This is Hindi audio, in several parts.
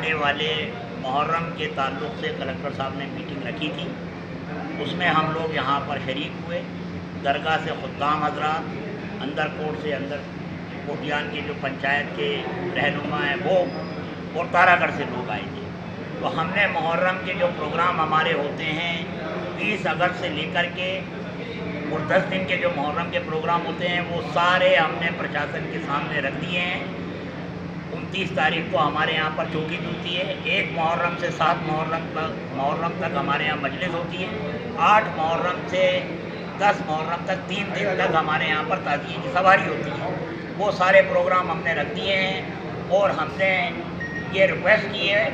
आने वाले मुहर्रम के ताल्लुक़ से कलेक्टर साहब ने मीटिंग रखी थी। उसमें हम लोग यहाँ पर शरीक हुए। दरगाह से खुद्दाम हज़रात, अंदर कोट से अंदर कोटियान के जो पंचायत के रहनुमा हैं वो, और तारागढ़ से लोग आए थे। तो हमने मुहर्रम के जो प्रोग्राम हमारे होते हैं 20 अगस्त से लेकर के और 10 दिन के जो मुहर्रम के प्रोग्राम होते हैं वो सारे हमने प्रशासन के सामने रख दिए हैं। 29 तारीख को हमारे यहाँ पर चौकी होती है। 1 मुहर्रम से 7 मुहर्रम तक हमारे यहाँ मजलिस होती है। 8 मुहर्रम से 10 मुहर्रम तक 3 दिन तक हमारे यहाँ पर ताज़िये की सवारी होती है। वो सारे प्रोग्राम हमने रख दिए हैं और हमने ये रिक्वेस्ट की है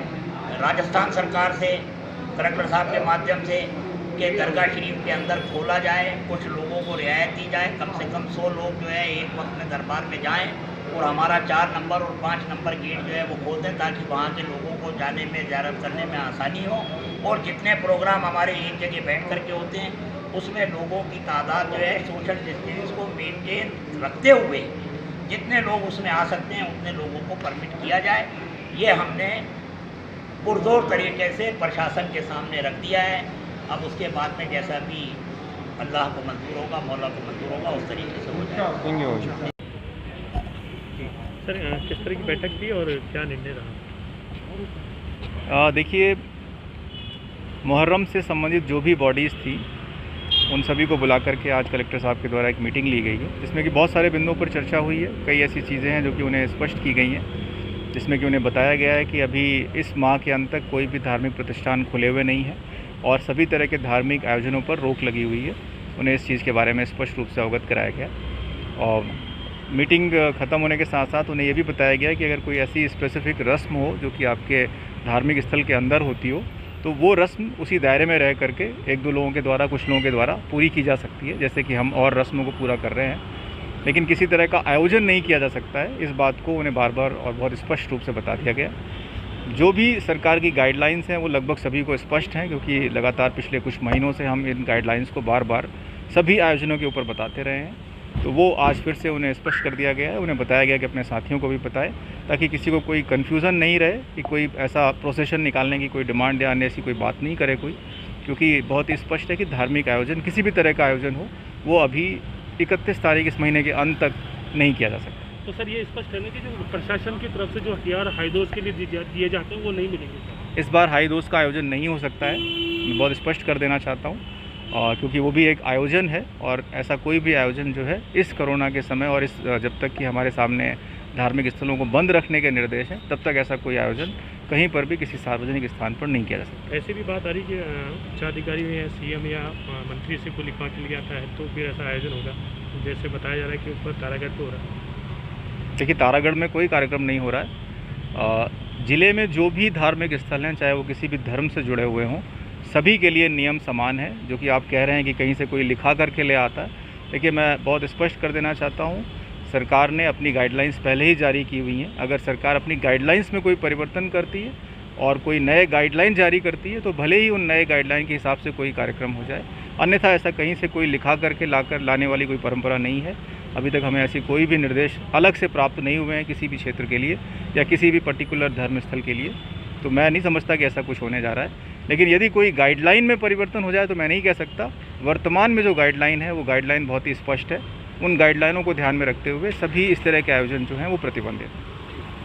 राजस्थान सरकार से, कलेक्टर साहब के माध्यम से, कि दरगाह शरीफ के अंदर खोला जाए, कुछ लोगों को रियायत दी जाए। कम से कम 100 लोग जो है एक वक्त में दरबार में जाएं और हमारा 4 नंबर और 5 नंबर गेट जो है वो खोल दें, ताकि वहाँ के लोगों को जाने में, ज़ियारत करने में आसानी हो। और जितने प्रोग्राम हमारे एक जगह बैठ कर के होते हैं उसमें लोगों की तादाद जो है सोशल डिस्टेंस को मेनटेन रखते हुए जितने लोग उसमें आ सकते हैं उतने लोगों को परमिट किया जाए। ये हमने पुरजोर तरीके से प्रशासन के सामने रख दिया है। अब उसके बाद में जैसा भी अल्लाह को मंजूर होगा, मौला को मंजूर होगा, उस तरीके से हो जाएगा। सर, किस तरह की बैठक थी और क्या निर्णय रहा? देखिए, मुहर्रम से संबंधित जो भी बॉडीज़ थी उन सभी को बुला करके आज कलेक्टर साहब के द्वारा एक मीटिंग ली गई है, जिसमें कि बहुत सारे बिंदुओं पर चर्चा हुई है। कई ऐसी चीज़ें हैं जो कि उन्हें स्पष्ट की गई हैं, जिसमें कि उन्हें बताया गया है कि अभी इस माह के अंत तक कोई भी धार्मिक प्रतिष्ठान खुले हुए नहीं है और सभी तरह के धार्मिक आयोजनों पर रोक लगी हुई है। उन्हें इस चीज़ के बारे में स्पष्ट रूप से अवगत कराया गया और मीटिंग ख़त्म होने के साथ साथ उन्हें यह भी बताया गया कि अगर कोई ऐसी स्पेसिफ़िक रस्म हो जो कि आपके धार्मिक स्थल के अंदर होती हो तो वो रस्म उसी दायरे में रह करके 1-2 लोगों के द्वारा, कुछ लोगों के द्वारा पूरी की जा सकती है, जैसे कि हम और रस्मों को पूरा कर रहे हैं। लेकिन किसी तरह का आयोजन नहीं किया जा सकता है। इस बात को उन्हें बार बार और बहुत स्पष्ट रूप से बता दिया गया। जो भी सरकार की गाइडलाइंस हैं वो लगभग सभी को स्पष्ट हैं, क्योंकि लगातार पिछले कुछ महीनों से हम इन गाइडलाइंस को बार बार सभी आयोजनों के ऊपर बताते रहे हैं। तो वो आज फिर से उन्हें स्पष्ट कर दिया गया है। उन्हें बताया गया कि अपने साथियों को भी बताएं, ताकि किसी को कोई कन्फ्यूज़न नहीं रहे कि कोई ऐसा प्रोसेशन निकालने की कोई डिमांड या अन्य ऐसी कोई बात नहीं करे कोई, क्योंकि बहुत ही स्पष्ट है कि धार्मिक आयोजन, किसी भी तरह का आयोजन हो, वो अभी 31 तारीख इस महीने के अंत तक नहीं किया जा सकता। तो सर, ये स्पष्ट है ना कि जो प्रशासन की तरफ से जो हथियार हाई डोज के लिए दिए जाते हैं वो नहीं मिलेंगे? इस बार हाई डोज का आयोजन नहीं हो सकता है, मैं बहुत स्पष्ट कर देना चाहता हूँ, क्योंकि वो भी एक आयोजन है और ऐसा कोई भी आयोजन जो है इस कोरोना के समय और इस जब तक कि हमारे सामने धार्मिक स्थलों को बंद रखने के निर्देश हैं तब तक ऐसा कोई आयोजन कहीं पर भी किसी सार्वजनिक स्थान पर नहीं किया जा सकता। ऐसी भी बात आ रही कि उच्चाधिकारी या CM या मंत्री से को लिखवा के लिए आता है तो फिर ऐसा आयोजन होगा, जैसे बताया जा रहा है कि ऊपर तारागढ़ पर हो रहा है। देखिए, तारागढ़ में कोई कार्यक्रम नहीं हो रहा है। ज़िले में जो भी धार्मिक स्थल हैं, चाहे वो किसी भी धर्म से जुड़े हुए हों, सभी के लिए नियम समान है। जो कि आप कह रहे हैं कि कहीं से कोई लिखा करके ले आता है, देखिए मैं बहुत स्पष्ट कर देना चाहता हूँ, सरकार ने अपनी गाइडलाइंस पहले ही जारी की हुई हैं। अगर सरकार अपनी गाइडलाइंस में कोई परिवर्तन करती है और कोई नए गाइडलाइन जारी करती है तो भले ही उन नए गाइडलाइन के हिसाब से कोई कार्यक्रम हो जाए, अन्यथा ऐसा कहीं से कोई लिखा करके लाने वाली कोई परंपरा नहीं है। अभी तक हमें ऐसी कोई भी निर्देश अलग से प्राप्त नहीं हुए हैं किसी भी क्षेत्र के लिए या किसी भी पर्टिकुलर धर्मस्थल के लिए। तो मैं नहीं समझता कि ऐसा कुछ होने जा रहा है। लेकिन यदि कोई गाइडलाइन में परिवर्तन हो जाए तो मैं नहीं कह सकता। वर्तमान में जो गाइडलाइन है वो गाइडलाइन बहुत ही स्पष्ट है। उन गाइडलाइनों को ध्यान में रखते हुए सभी इस तरह के आयोजन जो हैं वो प्रतिबंधित हैं।